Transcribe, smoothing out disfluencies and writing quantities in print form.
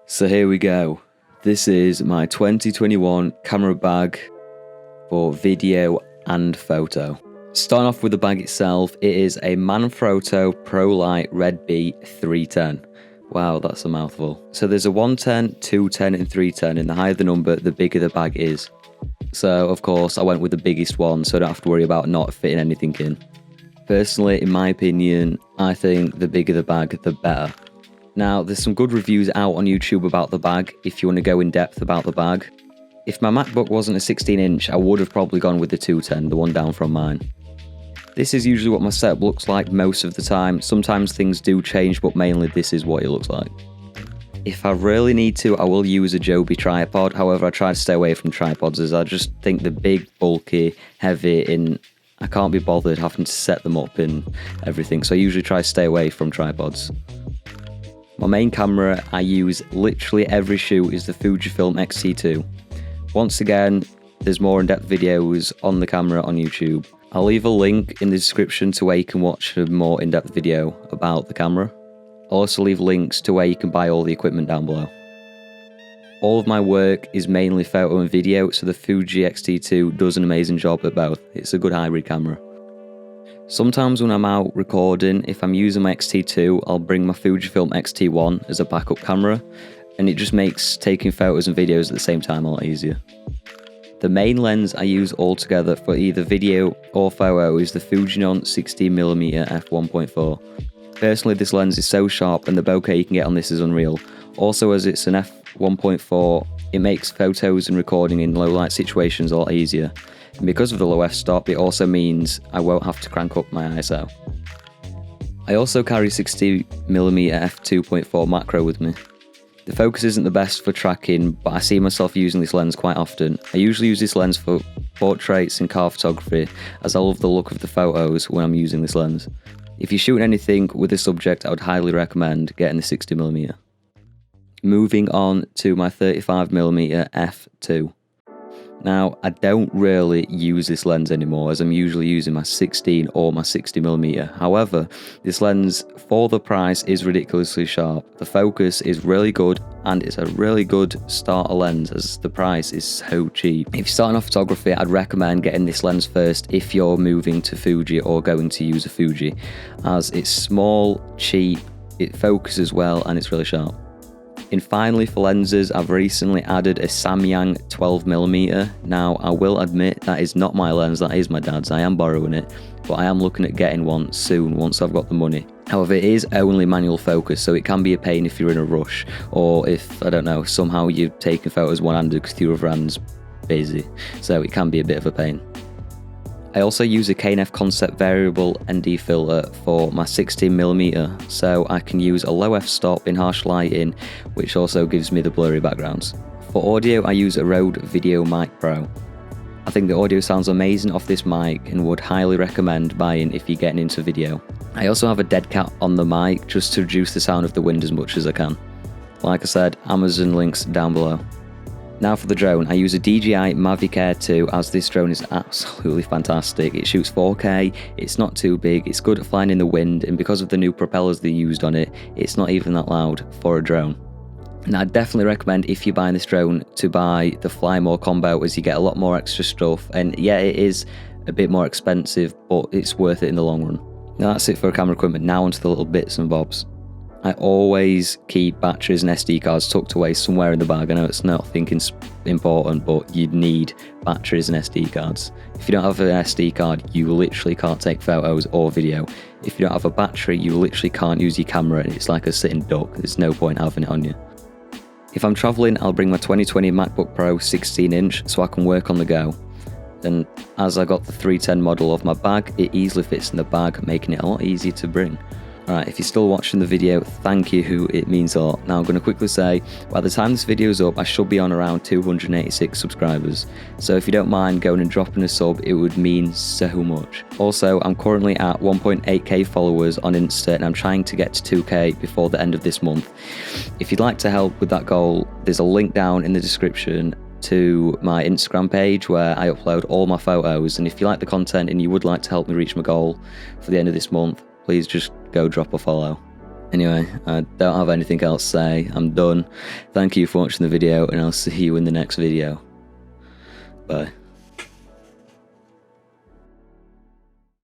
So here we go. This is my 2021 camera bag for video and photo. Starting off with the bag itself, it is a Manfrotto Pro Light Red B 310. Wow, that's a mouthful. So there's a 110, 210 and 310, and the higher the number, the bigger the bag is. So of course I went with the biggest one so I don't have to worry about not fitting anything in. Personally, in my opinion, I think the bigger the bag, the better. Now, there's some good reviews out on YouTube about the bag if you want to go in depth about the bag. If my MacBook wasn't a 16-inch, I would have probably gone with the 210, the one down from mine. This is usually what my setup looks like most of the time. Sometimes things do change, but mainly this is what it looks like. If I really need to, I will use a Adobe tripod. However, I try to stay away from tripods as I just think they're big, bulky, heavy, and I can't be bothered having to set them up and everything. So I usually try to stay away from tripods. My main camera I use literally every shoot is the Fujifilm X-T2. Once again, there's more in-depth videos on the camera on YouTube. I'll leave a link in the description to where you can watch a more in-depth video about the camera. I'll also leave links to where you can buy all the equipment down below. All of my work is mainly photo and video, so the Fuji X-T2 does an amazing job at both. It's a good hybrid camera. Sometimes when I'm out recording, if I'm using my X-T2, I'll bring my Fujifilm X-T1 as a backup camera, and it just makes taking photos and videos at the same time a lot easier. The main lens I use altogether for either video or photo is the fujinon 16mm f1.4. Personally, this lens is so sharp and the bokeh you can get on this is unreal. Also, as it's an f1.4, it makes photos and recording in low light situations a lot easier. And because of the low f-stop, it also means I won't have to crank up my ISO. I also carry 60mm f2.4 macro with me. The focus isn't the best for tracking, but I see myself using this lens quite often. I usually use this lens for portraits and car photography, as I love the look of the photos when I'm using this lens. If you're shooting anything with this subject, I would highly recommend getting the 60mm. Moving on to my 35mm f2. Now, I don't really use this lens anymore as I'm usually using my 16 or my 60mm. However, this lens for the price is ridiculously sharp. The focus is really good and it's a really good starter lens as the price is so cheap. If you're starting off photography, I'd recommend getting this lens first if you're moving to Fuji or going to use a Fuji, as it's small, cheap, it focuses well and it's really sharp. And finally, for lenses, I've recently added a Samyang 12mm. Now, I will admit that is not my lens, that is my dad's. I am borrowing it, but I am looking at getting one soon once I've got the money. However, it is only manual focus, so it can be a pain if you're in a rush, or if, I don't know, somehow you're taking photos one-handed because your other hand's busy, so it can be a bit of a pain. I also use a KNF Concept Variable ND filter for my 16mm, so I can use a low f-stop in harsh lighting, which also gives me the blurry backgrounds. For audio, I use a Rode Video Mic Pro. I think the audio sounds amazing off this mic and would highly recommend buying if you're getting into video. I also have a dead cat on the mic just to reduce the sound of the wind as much as I can. Like I said, Amazon links down below. Now for the drone, I use a DJI Mavic Air 2 as this drone is absolutely fantastic. It shoots 4K, it's not too big, it's good at flying in the wind, and because of the new propellers they used on it, it's not even that loud for a drone. And I'd definitely recommend, if you're buying this drone, to buy the Fly More combo as you get a lot more extra stuff, and yeah, it is a bit more expensive, but it's worth it in the long run. Now that's it for camera equipment. Now onto the little bits and bobs. I always keep batteries and SD cards tucked away somewhere in the bag. I know it's not thinking important, but you'd need batteries and SD cards. If you don't have an SD card, you literally can't take photos or video. If you don't have a battery, you literally can't use your camera, and it's like a sitting duck. There's no point having it on you. If I'm traveling, I'll bring my 2020 MacBook Pro 16-inch so I can work on the go. And as I got the 310 model of my bag, it easily fits in the bag, making it a lot easier to bring. Alright, if you're still watching the video, thank you, it means a lot. Now I'm going to quickly say, by the time this video is up, I should be on around 286 subscribers. So if you don't mind going and dropping a sub, it would mean so much. Also, I'm currently at 1.8k followers on Insta and I'm trying to get to 2k before the end of this month. If you'd like to help with that goal, there's a link down in the description to my Instagram page where I upload all my photos, and if you like the content and you would like to help me reach my goal for the end of this month, please just go drop a follow. Anyway, I don't have anything else to say. I'm done. Thank you for watching the video, and I'll see you in the next video. Bye.